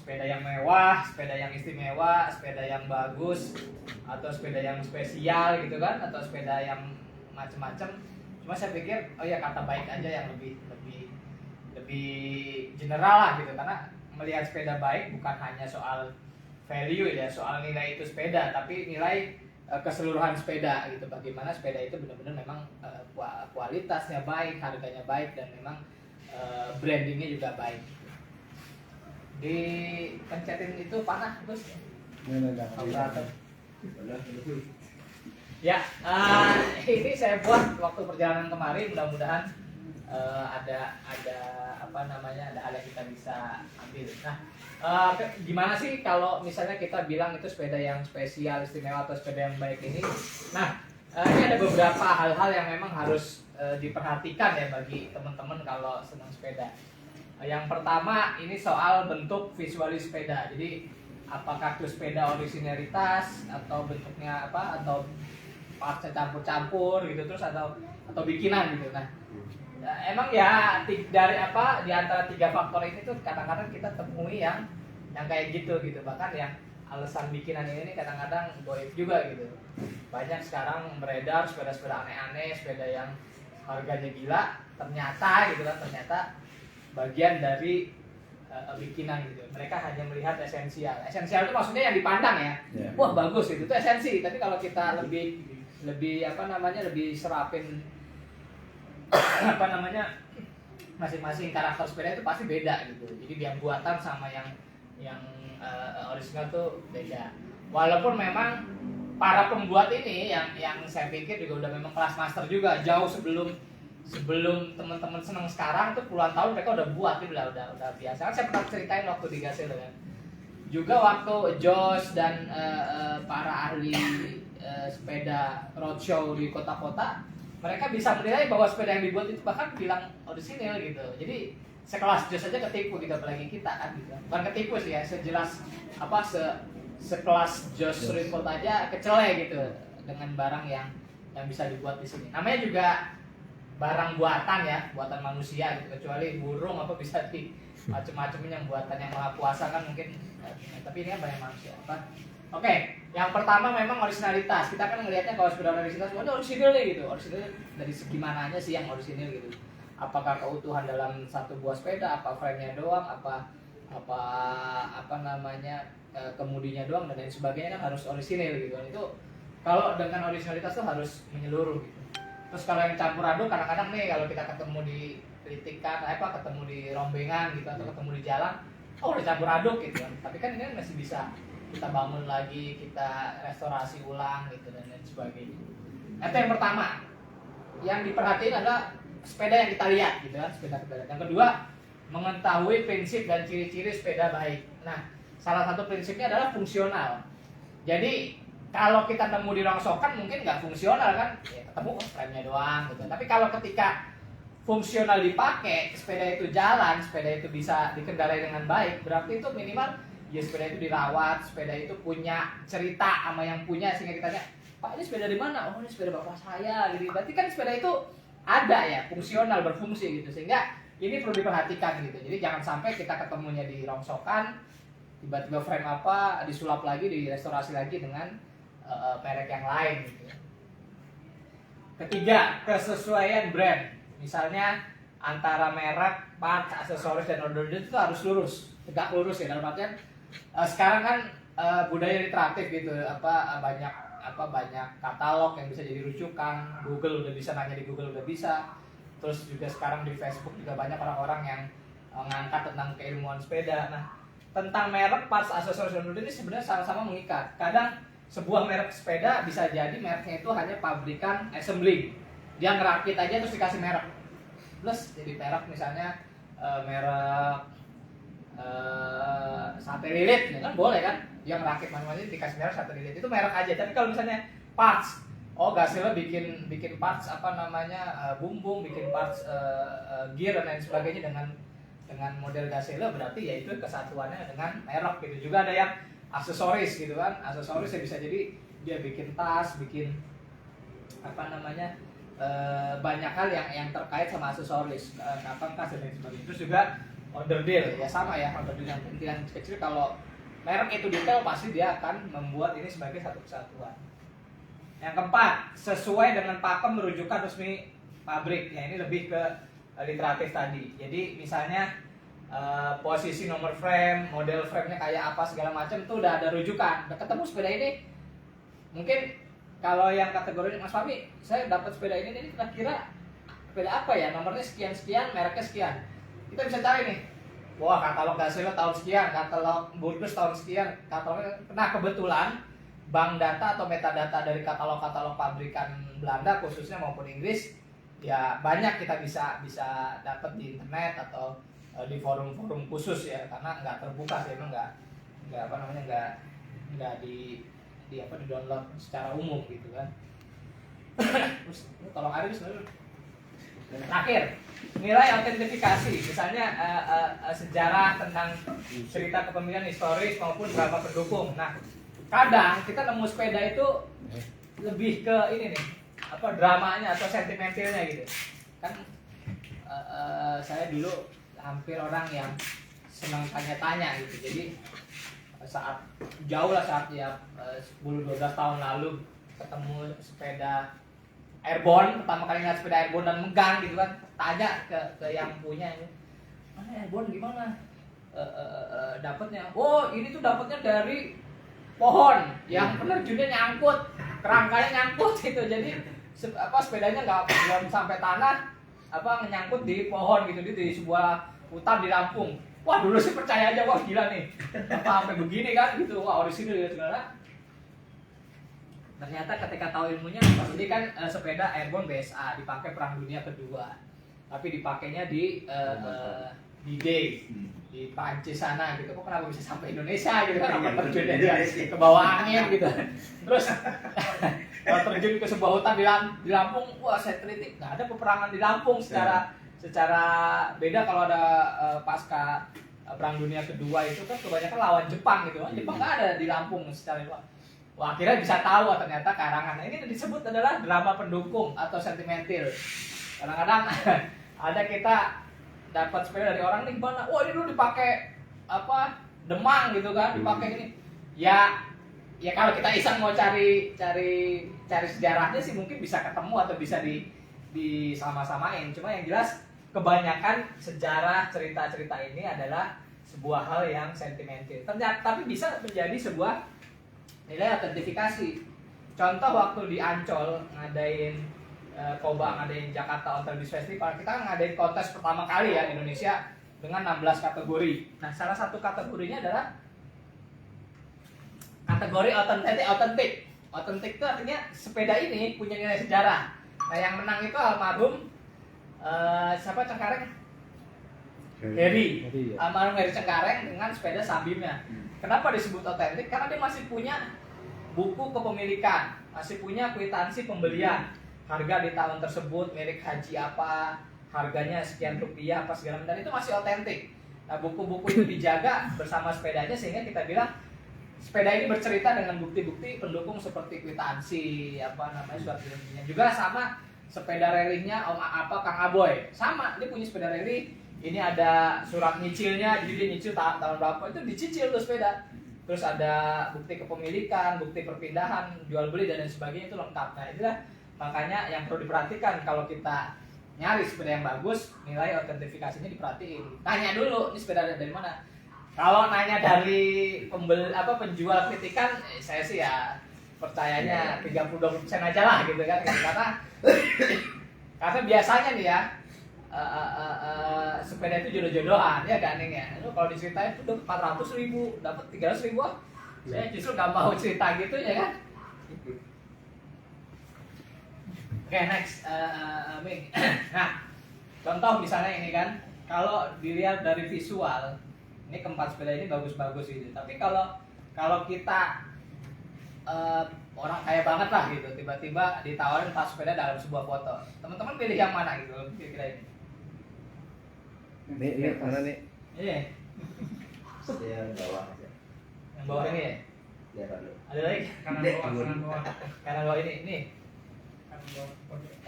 sepeda yang mewah, sepeda yang istimewa, sepeda yang bagus, atau sepeda yang spesial gitu kan, atau sepeda yang macem-macem. Cuma saya pikir oh ya kata baik aja yang lebih general lah gitu, karena melihat sepeda baik bukan hanya soal value ya, soal nilai itu sepeda, tapi nilai keseluruhan sepeda gitu. Bagaimana sepeda itu benar-benar memang kualitasnya baik, harganya baik, dan memang brandingnya juga baik. Dipencetin itu panah terus. Ya, ini saya buat waktu perjalanan kemarin. Mudah-mudahan ada apa namanya, ada hal yang kita bisa ambil. Nah, gimana sih kalau misalnya kita bilang itu sepeda yang spesial, istimewa, atau sepeda yang baik ini? Nah, ini ada beberapa hal-hal yang memang harus diperhatikan ya bagi teman-teman kalau senang sepeda. Yang pertama ini soal bentuk visualis sepeda. Jadi apakah itu sepeda originalitas atau bentuknya apa, atau partsnya campur-campur gitu, terus atau bikinan gitu. Nah, emang ya dari apa di antara 3 faktor ini tuh kadang-kadang kita temui yang kayak gitu. Bahkan yang alasan bikinan ini kadang-kadang goib juga gitu. Banyak sekarang beredar sepeda-sepeda aneh-aneh, sepeda yang harganya gila, ternyata gitu kan, ternyata bagian dari bikinan gitu. Mereka hanya melihat esensial. Esensial itu maksudnya yang dipandang ya. Wah, bagus itu esensi. Tapi kalau kita lebih apa namanya, lebih serapin apa namanya, masing-masing karakter sepeda itu pasti beda gitu. Jadi yang buatan sama yang original tuh beda. Walaupun memang para pembuat ini yang saya pikir juga udah memang kelas master juga, jauh sebelum teman-teman senang sekarang tuh puluhan tahun mereka udah buat itu udah biasa. Kan saya pernah ceritain waktu di Gasel kan. Juga waktu Josh dan para ahli sepeda roadshow di kota-kota, mereka bisa menilai bahwa sepeda yang dibuat itu bahkan bilang orisinil gitu. Jadi sekelas Josh aja ketipu gitu, apalagi kita kan gitu. Bukan ketipu sih ya, sejelas apa sekelas Josh Rinford aja kecele gitu dengan barang yang bisa dibuat di sini. Namanya juga barang buatan ya, buatan manusia gitu, kecuali burung apa bisa di macam-macam yang buatan yang maha kuasa kan mungkin, tapi ini kan banyak manusia apa. Oke, yang pertama memang originalitas. Kita kan melihatnya kalau sepeda originalitas, oh, ini orisinil nih gitu. Orisinil dari segi mananya sih yang orisinil gitu? Apakah keutuhan dalam satu buah sepeda, apa frame-nya doang, apa namanya, kemudinya doang dan lain sebagainya, kan harus orisinil gitu. Itu kalau dengan originalitas tuh harus menyeluruh gitu. Terus kalau yang campur aduk, kadang-kadang nih kalau kita ketemu di kritikan, ketemu di rombengan gitu, atau ketemu di jalan, oh udah campur aduk gitu kan. Tapi kan ini kan masih bisa kita bangun lagi, kita restorasi ulang gitu dan lain sebagainya. Itu yang pertama. Yang diperhatiin adalah sepeda yang kita lihat gitu kan, sepeda. Yang kedua, mengetahui prinsip dan ciri-ciri sepeda baik. Nah, salah satu prinsipnya adalah fungsional. Jadi kalau kita nemu di rongsokan mungkin nggak fungsional kan, ya ketemu frame-nya doang gitu. Tapi kalau ketika fungsional dipakai, sepeda itu jalan, sepeda itu bisa dikendarai dengan baik, berarti itu minimal ya sepeda itu dirawat, sepeda itu punya cerita sama yang punya, sehingga kita tanya, Pak ini sepeda di mana? Oh ini sepeda bapak saya, gitu. Berarti kan sepeda itu ada ya, fungsional, berfungsi gitu, sehingga ini perlu diperhatikan gitu. Jadi jangan sampai kita ketemunya di rongsokan, tiba-tiba frame apa disulap lagi, direstorasi lagi dengan merek yang lain gitu. Ketiga, kesesuaian brand. Misalnya antara merek, part, aksesoris dan order itu harus lurus, tegak lurus ya, dalam artian sekarang kan budaya interaktif gitu, banyak katalog yang bisa jadi rujukan. Google udah bisa nanya, di Google udah bisa. Terus juga sekarang di Facebook juga banyak orang-orang yang ngangkat tentang keilmuan sepeda. Nah, tentang merek, parts, aksesoris dan order ini sebenarnya sama-sama mengikat. Kadang sebuah merek sepeda bisa jadi mereknya itu hanya pabrikan assembly, dia ngerakit aja terus dikasih merek plus jadi merek, misalnya merek sate lilit ya kan, boleh kan, dia ngerakit macam-macam dikasih merek sate lilit, itu merek aja. Tapi kalau misalnya parts, oh Gasela bikin parts apa namanya, bumbung, bikin parts gear dan lain sebagainya dengan model Gasela, berarti ya itu kesatuannya dengan merek gitu. Juga ada yang aksesoris gitu kan, aksesoris ya bisa jadi dia bikin tas, bikin apa namanya, banyak hal yang terkait sama aksesoris, kantong tas dan lain sebagainya. Terus juga onderdil ya sama ya, onderdil yang kecil. Kalau merek itu detail pasti dia akan membuat ini sebagai satu kesatuan. Yang keempat, sesuai dengan pakem rujukan resmi pabrik. Ya ini lebih ke literatif tadi. Jadi misalnya posisi nomor frame, model frame-nya kayak apa segala macam itu udah ada rujukan. Udah ketemu sepeda ini. Mungkin kalau yang kategori Mas Fahmi, saya dapat sepeda ini kira-kira sepeda apa ya? Nomornya sekian-sekian, mereknya sekian. Kita bisa cari nih. Wah, katalog hasilnya tahun sekian, katalog Burgess tahun sekian, katalognya. Nah, kebetulan bank data atau metadata dari katalog-katalog pabrikan Belanda khususnya maupun Inggris ya banyak kita bisa dapat di internet atau di forum-forum khusus ya, karena nggak terbuka sih, emang nggak apa namanya nggak di download secara umum gitu kan. Terus tolong ada sebenarnya. Terakhir, nilai autentifikasi, misalnya sejarah tentang cerita kepemilikan historis maupun berapa pendukung. Nah, kadang kita nemu sepeda itu lebih ke ini nih, apa dramanya atau sentimentalnya gitu kan. Saya dulu hampir orang yang senang tanya-tanya gitu, jadi saat ya 10-12 tahun lalu ketemu sepeda airborne, pertama kali ngeliat sepeda airborne dan megang gitu kan, tanya ke yang punya ini, mana airborne gimana dapatnya? Oh ini tuh dapatnya dari pohon yang penerjunnya nyangkut, kerangkanya nyangkut gitu, jadi sepedanya belum sampai tanah, nyangkut di pohon gitu, di sebuah hutan di Lampung. Wah dulu sih percaya aja, wah gila nih, sampai begini kan gitu, wah orisinil ya segala. Ternyata ketika tahu ilmunya, ini kan sepeda airborne BSA dipakai Perang Dunia Kedua, tapi dipakainya di D-Day di Prancis sana gitu. Kok kenapa bisa sampai Indonesia gitu kan? Apa terjun dia ke bawah angin gitu. Terus kalau terjun ke sebuah hutan di Lampung, wah saya kritik, nggak ada peperangan di Lampung secara beda. Kalau ada pasca Perang Dunia Kedua itu kan kebanyakan lawan Jepang gitu kan. Jepang nggak ada di Lampung secara itu. Wah, akhirnya bisa tahu ternyata karangan. Ini disebut adalah drama pendukung atau sentimental. Kadang-kadang ada kita dapat sepeda dari orang nih gimana? Wah, ini dulu dipakai Demang gitu kan, dipakai ini. Ya kalau kita iseng mau cari sejarahnya sih mungkin bisa ketemu atau bisa di sama-samain. Cuma yang jelas kebanyakan sejarah cerita-cerita ini adalah sebuah hal yang sentimental. Ternyata tapi bisa menjadi sebuah nilai autentifikasi. Contoh waktu di Ancol ngadain ngadain Jakarta Auto Bus Festival, kita ngadain kontes pertama kali ya di Indonesia dengan 16 kategori. Nah, salah satu kategorinya adalah kategori otentik. Otentik itu artinya sepeda ini punya nilai sejarah. Nah, yang menang itu almarhum siapa Cengkareng? Heri. Almarhum Heri Cengkareng dengan sepeda Sabimnya. Kenapa disebut otentik? Karena dia masih punya buku kepemilikan, masih punya kwitansi pembelian, harga di tahun tersebut, merek haji apa, harganya sekian rupiah, apa segala macam, dan itu masih otentik. Nah, buku-buku itu dijaga bersama sepedanya sehingga kita bilang sepeda ini bercerita dengan bukti-bukti pendukung seperti kwitansi, surat izin. Juga sama sepeda railingnya Kang Aboy, sama dia punya sepeda railing. Ini ada surat nyicilnya, jadi dia nyicil tahun berapa, itu dicicil tuh sepeda. Terus ada bukti kepemilikan, bukti perpindahan, jual beli dan lain sebagainya, itu lengkap. Nah, itulah makanya yang perlu diperhatikan kalau kita nyari sepeda yang bagus, nilai autentifikasinya diperhatiin. Tanya dulu, ini sepeda dari mana? Kalau nanya dari penjual kritikan, saya sih ya percayanya 32% aja lah gitu kan. Karena biasanya nih ya, sepeda itu jodoh-jodohan ya kan Ning ya. Lu kalau diceritain itu udah 400.000, dapat 300.000. Saya justru nggak mau cerita gitu ya kan. Oke, next Ming. Nah, contoh misalnya ini kan, kalau dilihat dari visual, ini keempat sepeda ini bagus-bagus gitu. Tapi kalau kita orang kaya banget lah gitu, tiba-tiba ditawarin 4 sepeda dalam sebuah foto, teman-teman pilih yang mana gitu kira-kira ini? Nih mana nih? Iya. Yang bawah aja. Yang bawah ini ya? Lihat dulu. Ada lagi? Kanan bawah. Kanan bawah ini.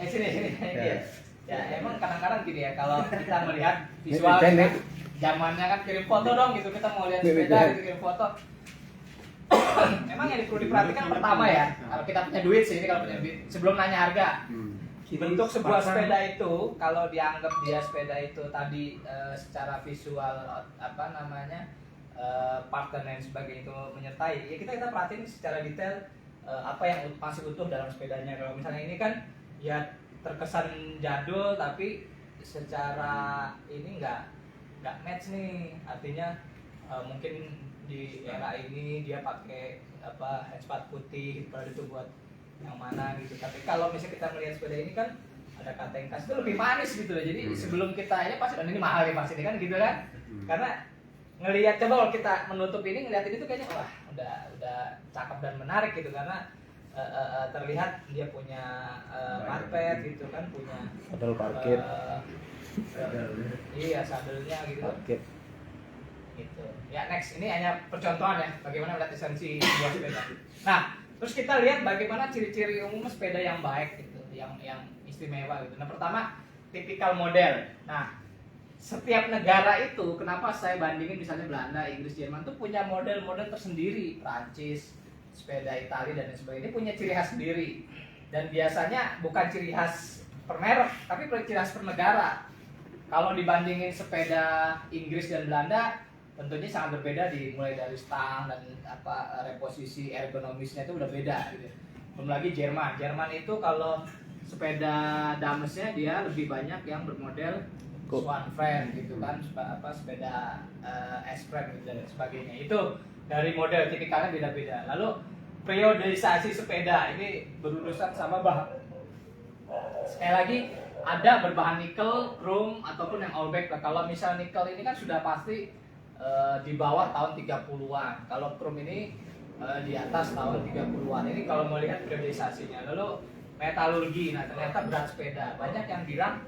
Sini. Ya. Ya, emang kadang-kadang gini ya, kalau kita melihat visual zamannya kan kirim foto dong gitu, kita mau lihat sepeda gitu, kirim foto. Memang yang perlu diperhatikan pertama ya, kalau kita punya duit sih, ini kalau punya duit, sebelum nanya harga, bentuk sebuah sepeda itu, kalau dianggap dia sepeda itu tadi secara visual apa namanya part dan lain sebagainya itu menyertai, ya kita perhatiin secara detail apa yang masih utuh dalam sepedanya. Kalau misalnya ini kan ya terkesan jadul tapi secara ini nggak match nih, artinya mungkin di era ini dia pakai apa hatchback putih, padahal itu buat yang mana gitu. Tapi kalau misalnya kita melihat sepeda ini kan ada kata yang khas itu lebih manis gitu loh. Jadi sebelum kita ini pasti dan ini mahal nih pasti kan gitu kan. Karena ngelihat, coba kalau kita menutup ini ngelihat ini tuh kayaknya wah udah cakep dan menarik gitu, karena terlihat dia punya karpet gitu kan, punya Sadel parkir. Iya, sadelnya gitu. Parkir. Gitu. Ya next, ini hanya percontohan ya bagaimana melihat esensi sebuah sepeda. Nah, terus kita lihat bagaimana ciri-ciri umum sepeda yang baik gitu, yang istimewa gitu. Nah, pertama tipikal model. Nah, setiap negara itu, kenapa saya bandingin misalnya Belanda, Inggris, Jerman tuh punya model-model tersendiri. Prancis, sepeda Italia dan lain sebagainya, ini punya ciri khas sendiri. Dan biasanya bukan ciri khas per merek, tapi ciri khas per negara. Kalau dibandingin sepeda Inggris dan Belanda, tentunya sangat berbeda, mulai dari stang dan apa reposisi ergonomisnya itu udah beda gitu. Belum lagi Jerman. Jerman itu kalau sepeda damesnya dia lebih banyak yang bermodel Swan frame gitu kan, sepeda S-frame gitu dan sebagainya. Itu dari model tipikalnya beda-beda. Lalu periodisasi sepeda ini berurusan sama bahan. Sekali lagi ada berbahan nikel, chrome ataupun yang all black. Kalau misal nikel ini kan sudah pasti di bawah tahun 30-an. Kalau chrome ini di atas tahun 30-an. Ini kalau mau lihat periodisasinya. Lalu metalurgi, nah ternyata berat sepeda. Banyak yang bilang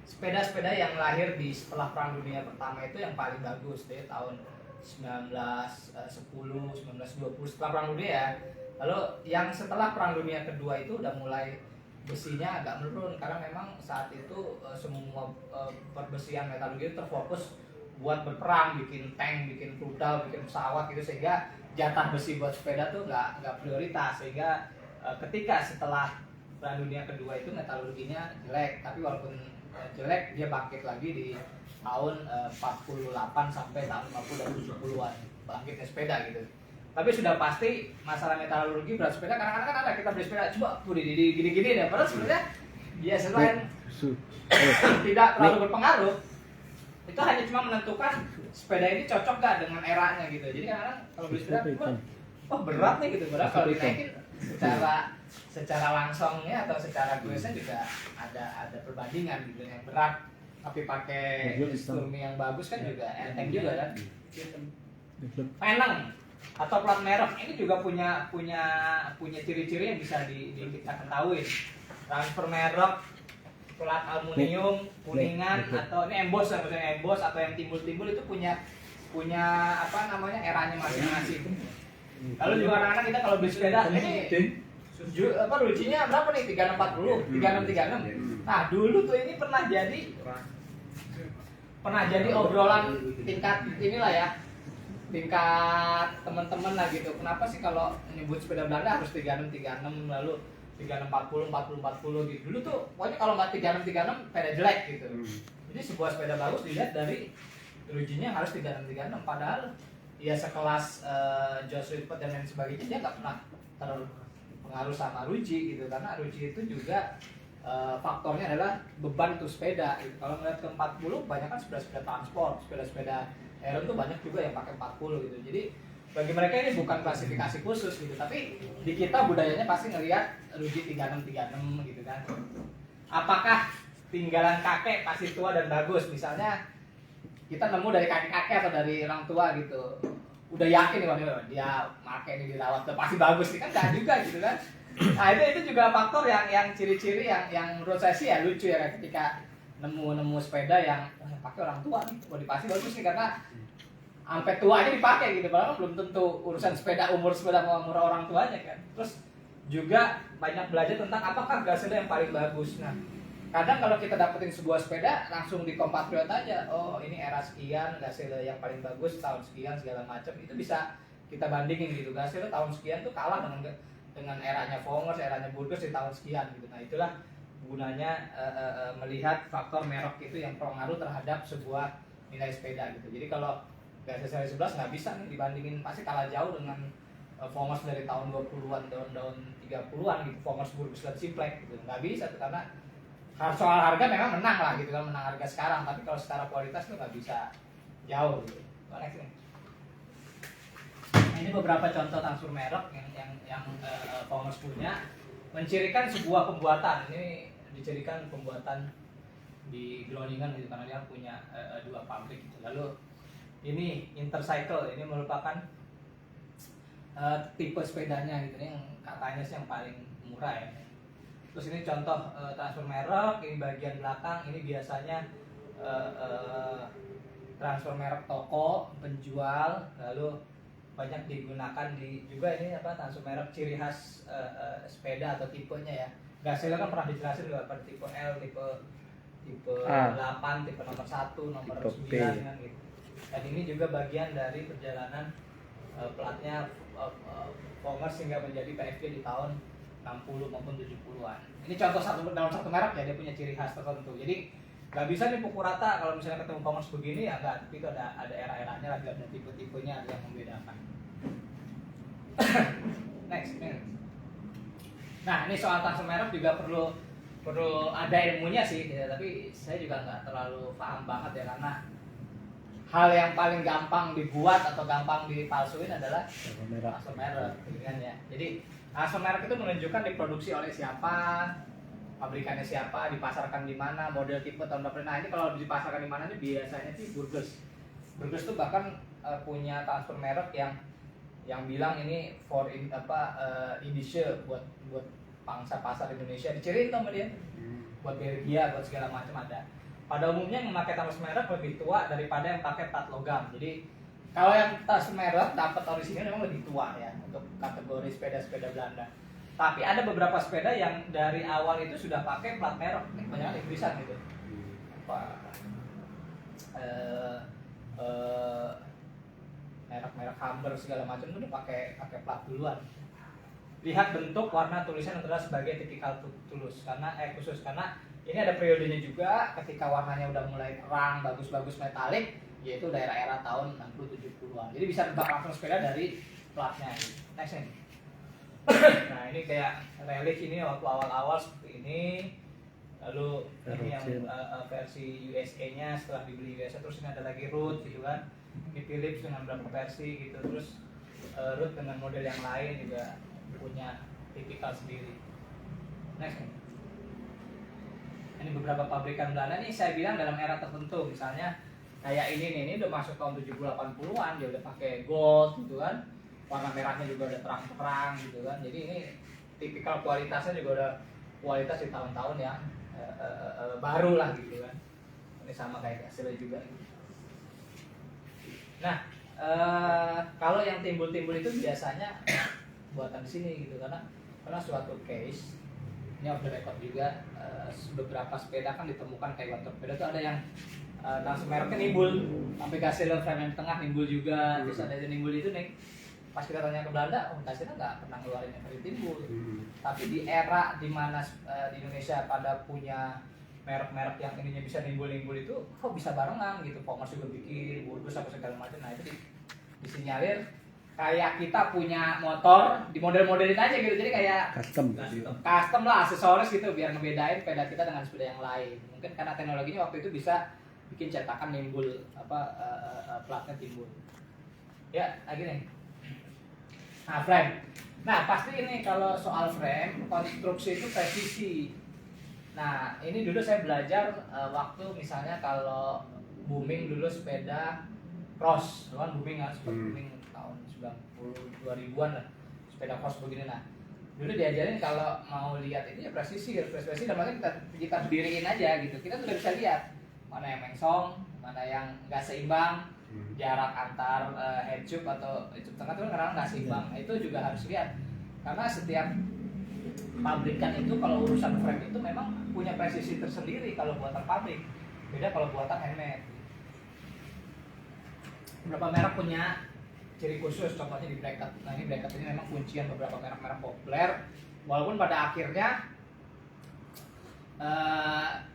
sepeda-sepeda yang lahir di setelah Perang Dunia Pertama itu yang paling bagus deh, tahun 1910, 1920 setelah Perang Dunia ya. Lalu yang setelah Perang Dunia Kedua itu udah mulai besinya agak menurun, karena memang saat itu semua perbesian metalurgi itu terfokus buat berperang, bikin tank, bikin rudal, bikin pesawat gitu, sehingga jatah besi buat sepeda tuh nggak prioritas. Sehingga ketika setelah Perang Dunia Kedua itu metalurginya jelek, tapi walaupun jelek dia bangkit lagi di tahun 48 sampai tahun 50 dan 70-an bangkitnya sepeda gitu. Tapi sudah pasti masalah metalurgi berat sepeda, kadang-kadang kan ada kita beli sepeda coba gini-gini deh, padahal sebenarnya dia selain tidak terlalu berpengaruh, itu hanya cuma menentukan sepeda ini cocok gak dengan eranya gitu. Jadi kadang-kadang kalau beli sepeda wah berat nih gitu, padahal kalau dinaikin secara langsungnya atau secara goesnya juga ada perbandingan gitu. Yang berat tapi pakai instrumen yang bagus kan juga enteng juga kan. Peneng atau plat merek ini juga punya ciri-ciri yang bisa kita ketahui. Transfer merek, plat aluminium, kuningan, atau ini emboss ya, misalnya emboss atau yang timbul-timbul itu punya apa namanya eranya masing-masing. Lalu juga kadang-kadang kita kalau beli sepeda ini rujinya berapa nih? 3640, 3636. Nah, dulu tuh ini pernah jadi obrolan tingkat inilah ya. Tingkat teman-teman lah gitu. Kenapa sih kalau nyebut sepeda Belanda harus 3636 lalu 3640, 4040 gitu. Dulu tuh pokoknya kalau nggak 3636 sepeda jelek gitu. Jadi sebuah sepeda bagus dilihat dari rujinya harus 3636, padahal ya sekelas Josh Whitford dan lain sebagainya dia nggak pernah terpengaruh sama ruji gitu, karena ruji itu juga faktornya adalah beban untuk sepeda gitu. Kalau melihat ke 40 banyak kan sepeda-sepeda transport, sepeda-sepeda Aeron tuh banyak juga yang pakai 40 gitu. Jadi bagi mereka ini bukan klasifikasi khusus gitu, tapi di kita budayanya pasti ngelihat ruji 3636 gitu kan. Apakah tinggalan kakek pasti tua dan bagus, misalnya kita nemu dari kakek-kakek atau dari orang tua gitu, udah yakin nih dia pakai ini dirawat tuh pasti bagus nih, kan enggak juga gitu kan. Nah itu juga faktor yang ciri-ciri yang menurut saya sih ya lucu ya, ketika nemu sepeda yang pakai orang tua nih, pasti bagus nih karena sampai tua aja dipakai gitu, padahal belum tentu urusan umur sepeda mau murah orang tuanya kan. Terus juga banyak belajar tentang apakah gas sepeda yang paling bagus. Nah kadang kalau kita dapetin sebuah sepeda langsung di Compatriot aja, oh ini era sekian, Gazelle yang paling bagus tahun sekian segala macam, itu bisa kita bandingin gitu. Gazelle tahun sekian tuh kalah dengan eranya Vongers, eranya Burgos di tahun sekian gitu. Nah itulah gunanya melihat faktor merek itu yang pengaruh terhadap sebuah nilai sepeda gitu. Jadi kalau Gazelle seri 11 nggak bisa nih dibandingin, pasti kalah jauh dengan Vongers dari tahun 20-an, tahun 30-an gitu, Vongers, Burgos, dan Simplex gitu. Nggak bisa tuh, karena soal harga memang menang lah gitu kan, menang harga sekarang, tapi kalau secara kualitas tuh nggak bisa jauh gitu. Next nih. Nah, ini beberapa contoh transfer merek yang Vongers punya, mencirikan sebuah pembuatan. Ini dicirikan pembuatan di Groningen gitu, karena dia punya 2 pabrik gitu. Lalu ini Intercycle, ini merupakan tipe sepedanya gitu, yang katanya sih yang paling murah ya. Terus ini contoh transfer merek, ini bagian belakang, ini biasanya transfer merek toko, penjual, lalu banyak digunakan di juga ini apa, transfer merek ciri khas sepeda atau tipenya ya. Gazelle kan pernah dijelasin juga pada tipe L, tipe 8, tipe nomor 1, nomor 9 kan gitu. Dan ini juga bagian dari perjalanan platnya Vongers hingga menjadi PFG di tahun 60 maupun 70-an. Ini contoh dalam satu merek ya, dia punya ciri khas tertentu. Jadi nggak bisa nih pukul rata kalau misalnya ketemu Vongers begini ya enggak, tapi itu ada era-eranya lagi, ada tipe-tipenya yang membedakan. Next. Nah, ini soal transfer merek juga perlu ada ilmunya sih, ya, tapi saya juga nggak terlalu paham banget ya, karena hal yang paling gampang dibuat atau gampang dipalsuin adalah transfer merek, gitu kan ya. Jadi transfer merek itu menunjukkan diproduksi oleh siapa, pabrikannya siapa, dipasarkan di mana, model tipe tahun berapa. Nah ini kalau dipasarkan di mana ini biasanya sih Burgos. Burgos tuh bahkan punya transfer merek yang bilang ini Indische buat pangsa pasar Indonesia, diciriin sama dia. Buat Belgia, buat segala macam ada. Pada umumnya yang memakai transfer merek lebih tua daripada yang pakai plat logam. Jadi kalau yang transfer merek dapat orisinil memang lebih tua ya untuk kategori sepeda-sepeda Belanda. Tapi ada beberapa sepeda yang dari awal itu sudah pakai plat merek, banyak Inggrisan gitu. Merek-merek Humber segala macam itu udah pakai plat duluan. Lihat bentuk, warna, tulisan adalah sebagai tipikal khusus karena ini ada periodenya juga ketika warnanya udah mulai terang, bagus-bagus metalik, yaitu daerah-era tahun 60-70-an. Jadi bisa tebak langsung sepeda dari platnya. Next ini. Nah ini kayak relic ini waktu awal-awal seperti ini. Lalu ini yang versi USA-nya setelah dibeli USA, terus ini ada lagi Root gitu kan. Ini Philips dengan beberapa versi gitu, terus Root dengan model yang lain juga punya tipikal sendiri. Next ini. Ini beberapa pabrikan Belanda nih, saya bilang dalam era tertentu, misalnya kayak ini udah masuk tahun 70-80-an, dia udah pakai gold gitu kan, warna merahnya juga udah terang-terang gitu kan. Jadi ini tipikal kualitasnya juga udah kualitas di tahun-tahun yang baru lah gitu kan. Ini sama kayak Gazelle juga gitu. Nah kalau yang timbul-timbul itu biasanya buatan di sini gitu, karena suatu case ini off the record juga, beberapa sepeda kan ditemukan kayak motor sepeda tuh ada yang langsung mereknya nimbul, sampai Gazelle frame yang tengah nimbul juga. Terus ada yang nimbul itu nih, pas kita tanya ke Belanda, Gazelle nggak pernah ngeluarin yang timbul. Tapi di era dimana di Indonesia pada punya merek-merek yang ininya bisa nimbul-nimbul itu, kok bisa barengan gitu, Vongers juga bikin, Burgos apa segala macam. Nah itu disinyalir kayak kita punya motor di model-modelin aja gitu, jadi kayak custom lah, aksesoris gitu biar ngebedain sepeda kita dengan sepeda yang lain. Mungkin karena teknologinya waktu itu bisa bikin cetakan nimbul platnya timbul. Ya lagi nih. Nah frame. Nah pasti ini kalau soal frame konstruksi itu presisi. Nah ini dulu saya belajar waktu misalnya kalau booming dulu sepeda cross, kan booming kan, sempat booming tahun 2000-an lah, sepeda cross begini. Nah dulu diajarin kalau mau lihat itu ya presisi, dan makanya kita berdiriin aja gitu, kita sudah bisa lihat mana yang mengsong, mana yang nggak seimbang, jarak antar head tube atau tube tengah itu kadang nggak seimbang. Nah, itu juga harus lihat karena setiap pabrikan itu kalau urusan frame itu memang punya presisi tersendiri kalau buatan pabrik, beda kalau buatan handmade. Beberapa merek punya ciri khusus, contohnya di bracket. Nah ini bracket ini memang kuncian beberapa merek-merek populer, walaupun pada akhirnya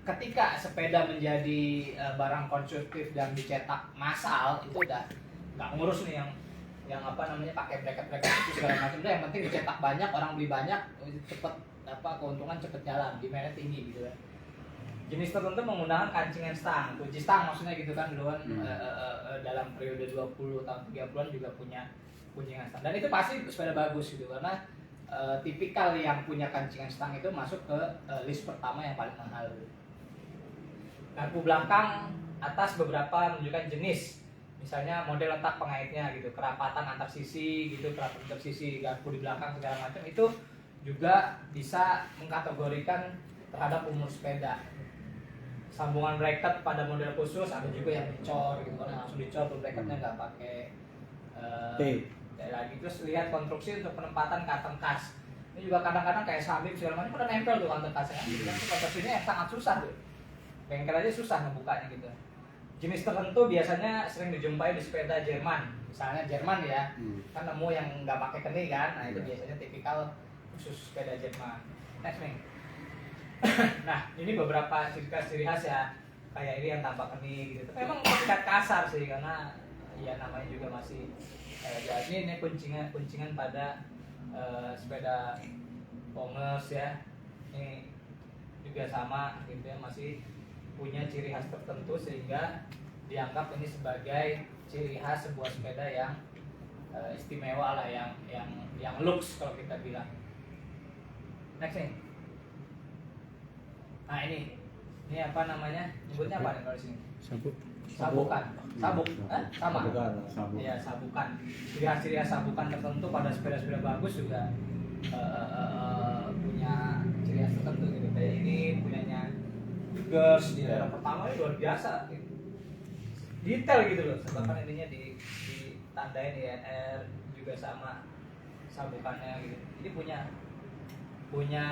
ketika sepeda menjadi barang konsumtif dan dicetak massal itu udah nggak ngurus nih yang apa namanya pakai bracket itu segala macam, udah yang penting dicetak banyak, orang beli banyak, cepet apa keuntungan cepet jalan, demandnya tinggi gitu kan. Jenis tertentu menggunakan kancingan stang, kunci stang maksudnya gitu kan duluan dalam periode 20 tahun 30-an juga punya kuncingan stang, dan itu pasti sepeda bagus gitu karena tipikal yang punya kancingan stang itu masuk ke list pertama yang paling mahal. Garpu belakang atas beberapa menunjukkan jenis, misalnya model letak pengaitnya gitu, kerapatan antar sisi gitu, kerapatan antar sisi, garpu di belakang segala macam itu juga bisa mengkategorikan terhadap umur sepeda. Sambungan bracket pada model khusus ada juga yang dicor gitu kan, langsung dicor tuh bracketnya nggak pakai lagi. Terus lihat konstruksi untuk penempatan kantong kas, ini juga kadang-kadang kayak sabit segala macam udah nempel tuh kantong kasnya, itu konstruksinya sangat susah tuh, bengkel aja susah ngebukanya gitu. Jenis tertentu biasanya sering dijumpai di sepeda Jerman, misalnya Jerman ya, kan nemu yang nggak pakai keni kan, nah itu biasanya tipikal khusus sepeda Jerman. Next nih. Nah ini beberapa ciri khas ya, kayak ini yang tanpa keni gitu, tapi memang tingkat kasar sih karena ya namanya juga masih jadi ini kuncingan pada sepeda Pomers ya, ini juga sama gitu ya, masih punya ciri khas tertentu sehingga dianggap ini sebagai ciri khas sebuah sepeda yang istimewa lah, yang lux kalau kita bilang. Next nih. Nah ini apa namanya? Nyebutnya apa nih kalau di sini? Sabukan. Sabuk. Sama. Iya, sabukan. Ciri khas sabukan tertentu pada sepeda-sepeda bagus juga punya ciri khas tertentu gitu. Kayak ini punyanya Girls di daerah pertama ini luar biasa gitu. Detail gitu loh, bahkan ininya ditandain di NR juga sama sabukannya gitu. Jadi punya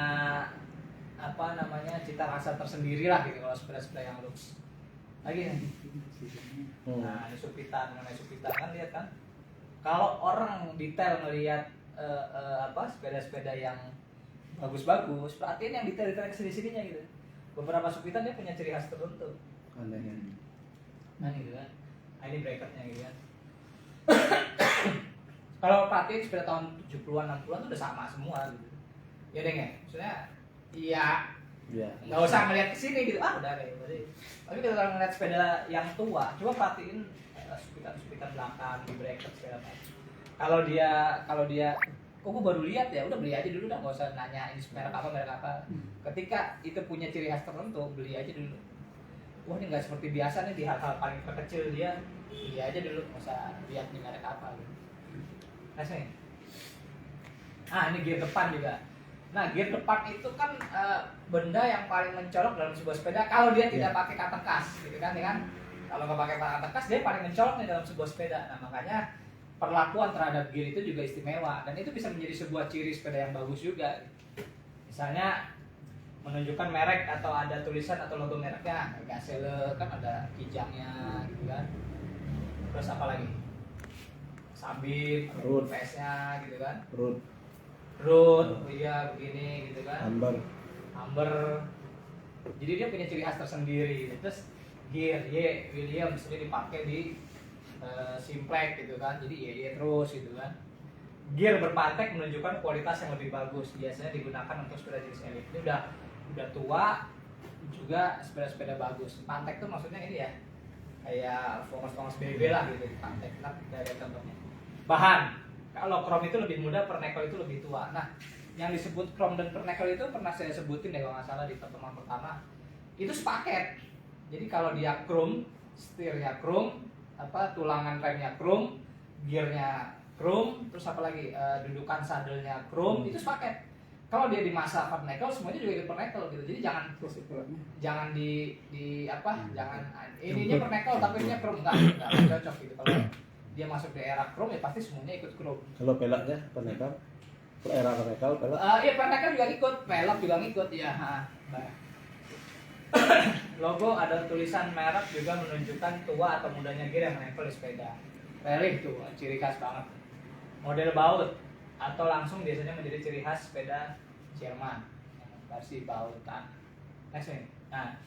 apa namanya cita rasa tersendiri lah gitu kalau sepeda-sepeda yang lux. Lagi nih. Nah, ini Supitan, mengenai Supitan kan lihat kan. Kalau orang detail melihat apa sepeda-sepeda yang bagus-bagus, perhatiin yang detail-detail kesini-sininya gitu. Beberapa Supitan dia punya ciri khas tertentu. Nah gitu kan. Nah, ini bracketnya gitu kan. Kalau perhatiin sepeda tahun 70-an 60-an tuh udah sama semua gitu. Ya deh ya. Maksudnya iya. Nggak usah ngeliat kesini gitu, udah deh. Tapi kalau ngeliat sepeda yang tua, coba perhatiin supitan belakang di bracket segala macam. Kalau dia, kok gue baru lihat ya, udah beli aja dulu dah, nggak usah nanya ini merek apa. Ketika itu punya ciri khas tertentu, beli aja dulu. Wah ini nggak seperti biasa nih, di hal-hal paling terkecil dia beli aja dulu, nggak usah lihat di merek apa gitu. Nice nih. Ini gear depan juga. Nah, gear depan itu kan benda yang paling mencolok dalam sebuah sepeda kalau dia tidak pakai kantong kas, gitu kan, ya kan? Kalau nggak pakai kantong kas, dia paling mencolok nih dalam sebuah sepeda. Nah, makanya perlakuan terhadap gear itu juga istimewa dan itu bisa menjadi sebuah ciri sepeda yang bagus juga. Misalnya menunjukkan merek atau ada tulisan atau logo mereknya, Gazelle kan ada kijangnya, gitu kan. Terus apa lagi? Sabit, PS-nya, gitu kan. Road, iya begini gitu kan. Amber. Jadi dia punya ciri khas tersendiri. Terus gear, Williams ini dipakai di Simplex gitu kan. Jadi terus gitu kan. Gear berpantek menunjukkan kualitas yang lebih bagus. Biasanya digunakan untuk sepeda jenis elit. Ini udah tua juga sepeda-sepeda bagus. Pantek tuh maksudnya ini ya. Kayak Focus BB lah gitu, pantek. Nah, ada contohnya. Bahan. Kalau chrome itu lebih muda, pernekel itu lebih tua. Nah, yang disebut chrome dan pernekel itu pernah saya sebutin deh kalau nggak salah di pertemuan pertama. Itu sepaket. Jadi kalau dia chrome, setirnya chrome, tulangan remnya chrome, gearnya chrome, terus apa lagi dudukan sadelnya chrome, itu sepaket. Kalau dia dimasak pernekel, semuanya juga ikut pernekel gitu. Jadi jangan jangan ininya pernekel tapi ininya chrome, enggak cocok gitu. Kalau dia masuk di era chrome ya pasti semuanya ikut chrome. Kalau pelaknya pernekel? era mereka pelek. Iya, mereka juga ikut, pelek juga ngikut ya. Logo ada tulisan merek juga menunjukkan tua atau mudanya gear yang menempel di sepeda. Rally tuh ciri khas banget. Model baut atau langsung biasanya menjadi ciri khas sepeda Sherman versi bautan. Next nih. Nah,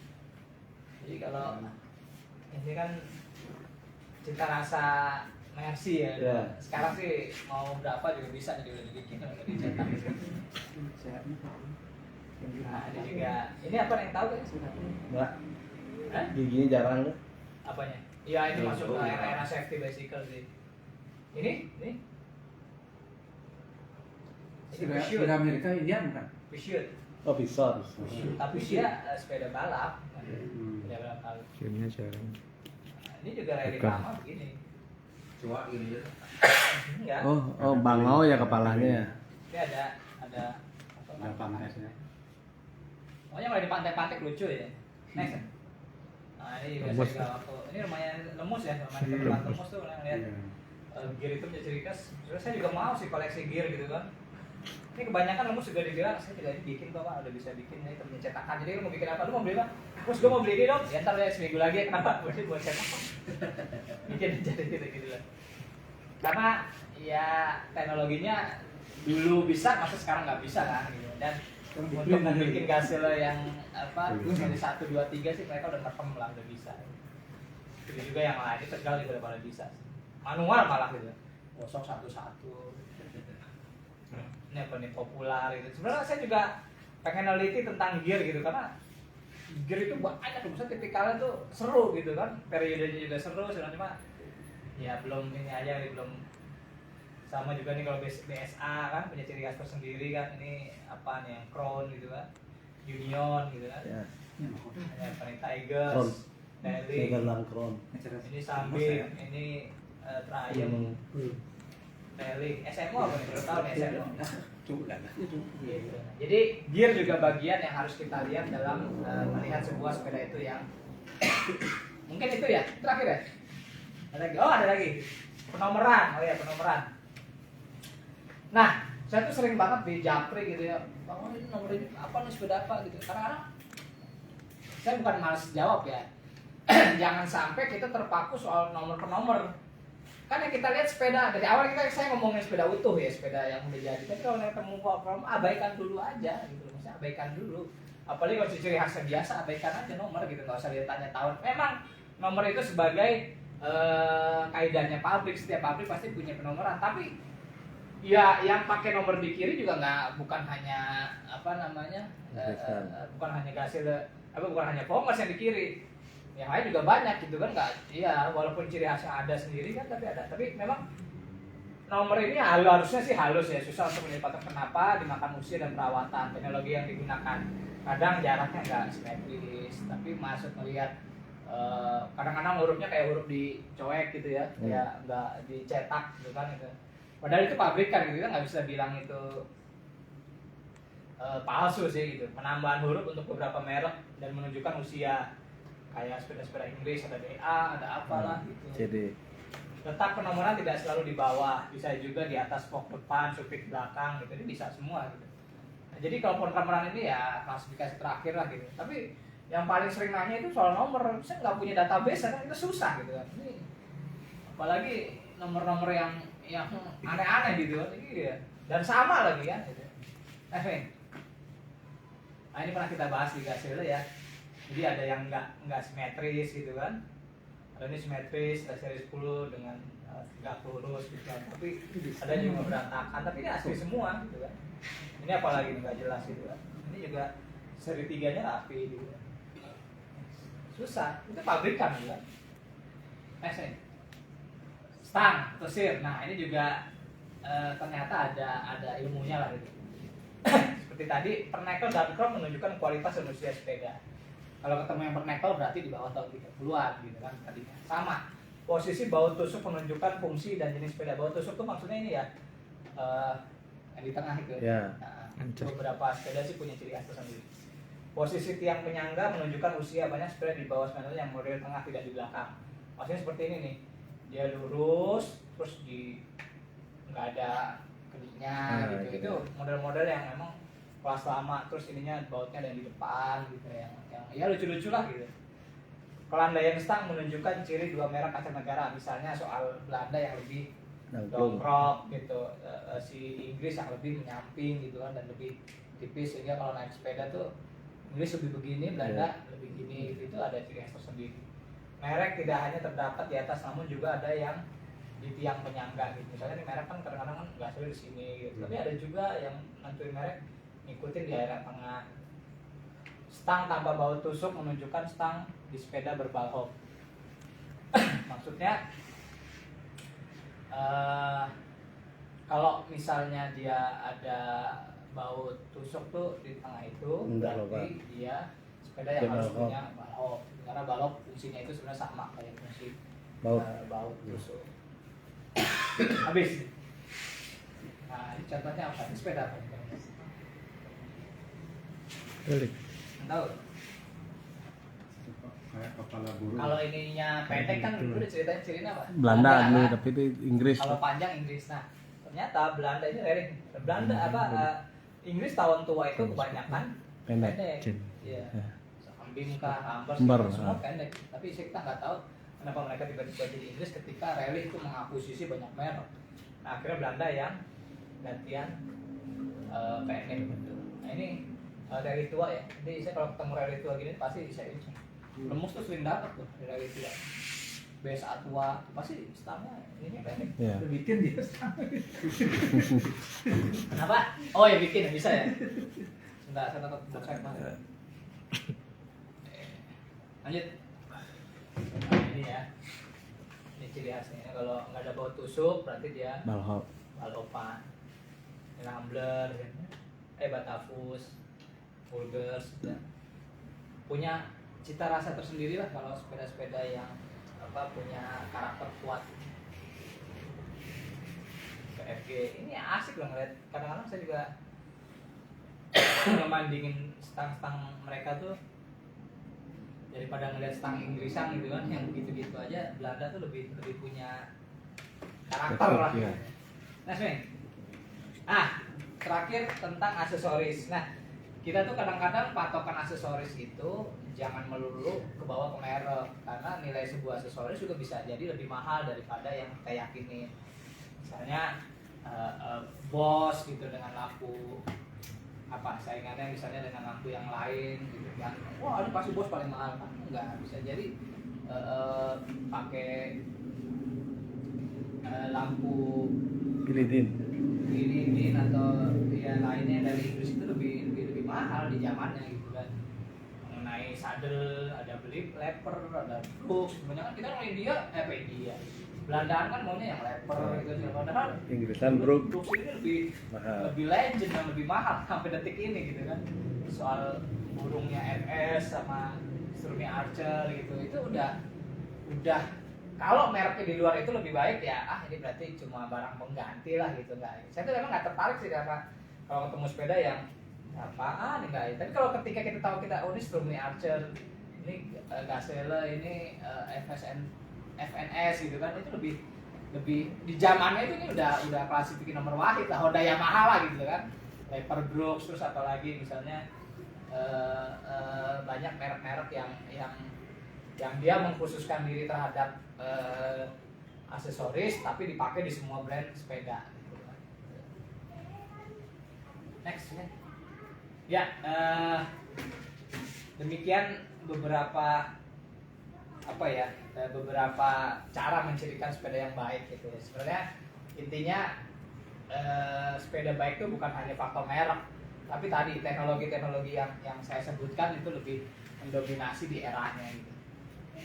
jadi kalau ini kan cita rasa Mercy ya. Ya. Sekarang sih mau berapa juga bisa jadi udah dibikin udah dicetak. Nah, ini juga. Ini apa yang tahu kan? Enggak. Hah? Giginya jarang tuh. Apanya? Iya, ini masuk ke era-era safety bicycle sih. Ini? Ini Sepeda Amerika India bukan? Pursuit. Oh bisa. Tapi dia sepeda balap. Sepeda balap kali. Filmnya jarang. Nah, ini juga rally Bukan. lama begini. Cuma gini ya. Enggak. Oh bangau ya kepalanya. Ini ada apa? Berapa MS-nya? Pokoknya kalau di pantai-pantai lucu ya. Next. Nah, ini biasa Lemus. juga waktu ini lumayan lemus ya, lumayan tempat lemus tuh orang lihat. Gear itu punya ciri khas. Sebenarnya saya juga mau sih koleksi gear gitu kan. Ini kebanyakan lemus juga dibilang saya juga bikin kok Pak, udah bisa bikin ini punya cetakan. Jadi lu mau bikin apa? Lu mau beli apa? Terus gua mau beli ini dong. Ya ntar ya seminggu lagi kenapa? Buat cetak. Bikin jadi gitu lah. Karena ya teknologinya dulu bisa, masa sekarang nggak bisa kan gitu. Dan untuk bikin hasil yang apa dari 1, 2, 3 sih mereka udah merem lah, udah bisa. Itu juga yang lain itu sekali udah pada bisa. Manual malah gitu, gosok satu-satu. Ini apa nih populer gitu. Sebenarnya saya juga pengen neliti tentang gear gitu karena gear itu banyak tuh, misalnya tipikalnya tuh seru gitu kan, periodenya juga seru, cuma ya belum ini aja, belum sama juga nih kalau BSA kan punya ciri khas tersendiri kan, ini apa nih yang Crown gitu kan, Union gitu kan, Ya. ini apa nih Crown. Tigers, Daily, Segelang kron. ini Sambit, ini Triumph, Daily, SMO apa nih, baru tahu nih SMO. Gitu. Jadi gear juga bagian yang harus kita lihat dalam melihat sebuah sepeda itu yang mungkin itu ya terakhir ya. Ada lagi, oh ada lagi penomoran, oh ya penomoran. Nah, saya tuh sering banget di japri gitu ya, bang ini nomor ini apa nih sepeda apa gitu. Karena saya bukan malas jawab ya. Jangan sampai kita terpaku soal nomor per nomor. Kan yang kita lihat sepeda dari awal saya ngomongin sepeda utuh ya, sepeda yang udah jadi. Tapi kalau ketemu problem abaikan dulu aja gitu, maksudnya abaikan dulu. Apalagi kalau ciri khasnya biasa, abaikan aja nomor gitu, nggak usah ditanya tahun. Memang nomor itu sebagai kaidahnya pabrik, setiap pabrik pasti punya penomoran. Tapi ya yang pakai nomor di kiri juga bukan hanya apa namanya, bukan hanya gasil, bukan hanya Pomers yang di kiri. Yang lain juga banyak gitu kan, nggak, iya walaupun ciri khasnya ada sendiri kan, tapi ada. Tapi memang nomor ini harusnya sih halus ya, susah untuk mendapatkan kenapa dimakan usia dan perawatan, teknologi yang digunakan. Kadang jaraknya nggak simetris, tapi masuk melihat kadang-kadang hurufnya kayak huruf dicoek gitu ya, kayak nggak dicetak gitu kan gitu. Padahal itu pabrikan gitu, kita nggak bisa bilang itu palsu sih gitu. Penambahan huruf untuk beberapa merek dan menunjukkan usia, kayak sepeda-sepeda Inggris ada DA, ada apalah gitu. Jadi Letak penomoran tidak selalu di bawah, bisa juga di atas box depan, supit belakang gitu, ini bisa semua gitu. Nah, jadi kalau penomoran ini ya klasifikasi terakhir lah gitu. Tapi yang paling sering nanya itu soal nomor, saya nggak punya database kan, itu susah gitu kan. Ini apalagi nomor-nomor yang aneh-aneh gitu kan, iya. Dan sama lagi kan gitu. Nah ini pernah kita bahas di Gasile ya. Jadi ada yang nggak simetris gitu kan. Ada ini simetris, ada seri 10 dengan 30 lurus gitu kan. Tapi ada juga berantakan, tapi ini asli semua gitu kan. Ini apalagi nggak jelas gitu kan. Ini juga seri 3-nya rapi gitu kan. Susah, itu pabrikan gitu kan. Stang atau sir. Nah ini juga ternyata ada ilmunya lah gitu. Seperti tadi, pernekel dan chrome menunjukkan kualitas dan usia sepeda. Kalau ketemu yang pernekel berarti di bawah tahun 30-an gitu kan tadinya. Sama. Posisi baut tusuk menunjukkan fungsi dan jenis sepeda. Baut tusuk itu maksudnya ini ya, yang di tengah itu. Ya. Nah, beberapa sepeda sih punya ciri khas tersendiri. Posisi tiang penyangga menunjukkan usia, banyak sepeda di bawah 9 yang model tengah tidak di belakang. Maksudnya seperti ini nih, dia lurus terus nggak ada kediknya gitu itu model-model yang memang kelas lama, terus ininya bautnya ada di depan gitu, yang ya lucu-lucu lah gitu. Pelandaian stang menunjukkan ciri dua merek kaca negara, misalnya soal Belanda yang lebih dongkrok gitu, si Inggris yang lebih menyamping gitu kan dan lebih tipis, sehingga kalau naik sepeda tuh Inggris lebih begini, Belanda lebih gini gitu. Itu ada ciri khas tersendiri. Merek tidak hanya terdapat di atas, namun juga ada yang di tiang penyangga gitu. Misalnya di merek kan kadang-kadang kan nggak selalu di sini gitu. Tapi ada juga yang nentuin merek ngikutin di area tengah. Stang tanpa baut tusuk menunjukkan stang di sepeda berbalhop. Maksudnya kalau misalnya dia ada baut tusuk tuh di tengah itu, berarti dia sepeda yang harus punya balhop. Karena balhop fungsinya itu sebenarnya sama kayak fungsi baut tusuk. Habis. Nah, contohnya apa? Ini sepeda apa? Tahu? Kayak kepala burung. Kalau ininya pendek kan dulu udah ceritain cirinya apa? Belanda dulu, kan? tapi itu Inggris. Kalau panjang Inggris. Nah, ternyata Belanda ini rering. Belanda Inggris tahun tua itu kebanyakan pendek. Iya. Kambing kah, hambar, semua pendek. Tapi kita nggak tahu kenapa mereka tiba-tiba jadi Inggris ketika rally itu mengakuisisi banyak merek. Nah, akhirnya Belanda yang gantian pendek gitu. Nah, ini rally tua ya. Jadi saya kalau ketemu rally tua gini pasti saya ini. Lemus tuh sering dapat tuh di rally tua. BSA tua pasti stangnya ini pendek. Yeah. Udah bikin dia stang. Kenapa? Oh ya bikin bisa ya. Sebentar saya tetap saya lanjut. Nah, ini ya. Ini ciri khasnya. Kalau nggak ada baut tusuk berarti dia balhopan. Rambler, Batavus, Bulgars, ya. Punya cita rasa tersendiri lah kalau sepeda-sepeda yang punya karakter kuat. PFG ini asik loh ngeliat. Kadang-kadang saya juga membandingin stang-stang mereka tuh daripada ngeliat stang Inggrisan gitu kan, yang begitu-gitu aja. Belanda tuh lebih punya karakter lah. Nah, terakhir tentang aksesoris. Nah, kita tuh kadang-kadang patokan aksesoris itu jangan melulu ke bawah ke merek, karena nilai sebuah aksesoris juga bisa jadi lebih mahal daripada yang kita yakinin. Misalnya Boss gitu dengan lampu saingannya misalnya dengan lampu yang lain gitu kan, wah ini pasti Boss paling mahal kan? Enggak, bisa jadi pakai lampu lilin atau ya lainnya dari Inggris itu lebih mahal di zamannya gitu kan. Mengenai saddle, ada beli leper, ada brooks. Sebenarnya kan kita orang India, Belandaan kan maunya yang leper gitu. Padahal Inggrisan brooks ini lebih legend dan lebih mahal sampai detik ini gitu kan. Soal burungnya MS sama Sturmy Archer gitu, itu udah kalau mereknya di luar itu lebih baik ya, ini berarti cuma barang pengganti lah gitu. Enggak, saya tuh memang nggak tertarik sih karena kalau ketemu sepeda yang apaan enggak. Tapi kalau ketika kita tahu ini Sturmy Archer, ini Gazelle, ini FNS gitu kan, itu lebih di zamannya itu ini udah klasifikasi nomor wahid lah, Honda Yamaha lah gitu kan. Leper Brooks, terus apalagi misalnya banyak merek-merek yang dia mengkhususkan diri terhadap aksesoris tapi dipakai di semua brand sepeda gitu kan. Next ya. Demikian beberapa cara mencirikan sepeda yang baik gitu. Sebenarnya intinya sepeda baik itu bukan hanya faktor merek, tapi tadi teknologi yang saya sebutkan itu lebih mendominasi di eranya gitu.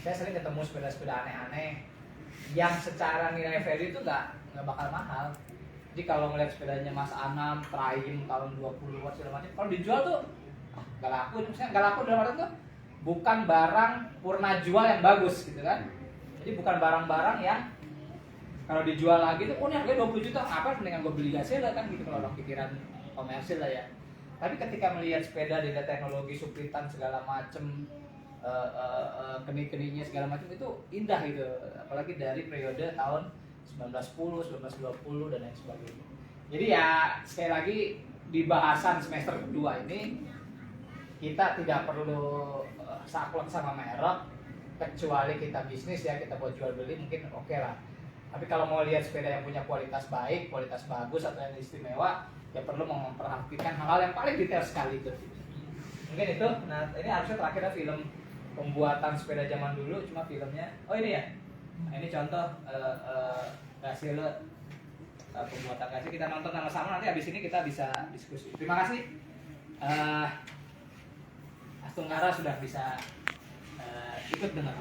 Saya sering ketemu sepeda-sepeda aneh-aneh yang secara nilai value itu nggak bakal mahal. Jadi kalau ngeliat sepedanya Mas Anam, Triumph tahun 20-an segala macam, kalau dijual tuh nggak laku. Misalnya nggak laku dalam arti tuh bukan barang purna jual yang bagus gitu kan. Jadi bukan barang-barang yang kalau dijual lagi tuh, ini harganya 20 juta, apa mendingan gue beli Gazelle kan gitu kalau orang pikiran komersil lah ya. Tapi ketika melihat sepeda dengan teknologi supritan segala macem, keni-keninya segala macam itu indah gitu, apalagi dari periode tahun 1910, 1920 dan lain sebagainya. Jadi ya sekali lagi di bahasan semester kedua ini kita tidak perlu saklek sama merek, kecuali kita bisnis ya, kita buat jual beli mungkin oke lah. Tapi kalau mau lihat sepeda yang punya kualitas baik, kualitas bagus atau yang istimewa, ya perlu memperhatikan hal-hal yang paling detail sekali itu. Mungkin itu. Nah ini harusnya terakhirnya film pembuatan sepeda zaman dulu, cuma filmnya, oh ini ya. Nah, ini contoh hasil pembuatan kasih, kita nonton sama-sama, nanti habis ini kita bisa diskusi. Terima kasih Astunggara sudah bisa ikut dengar.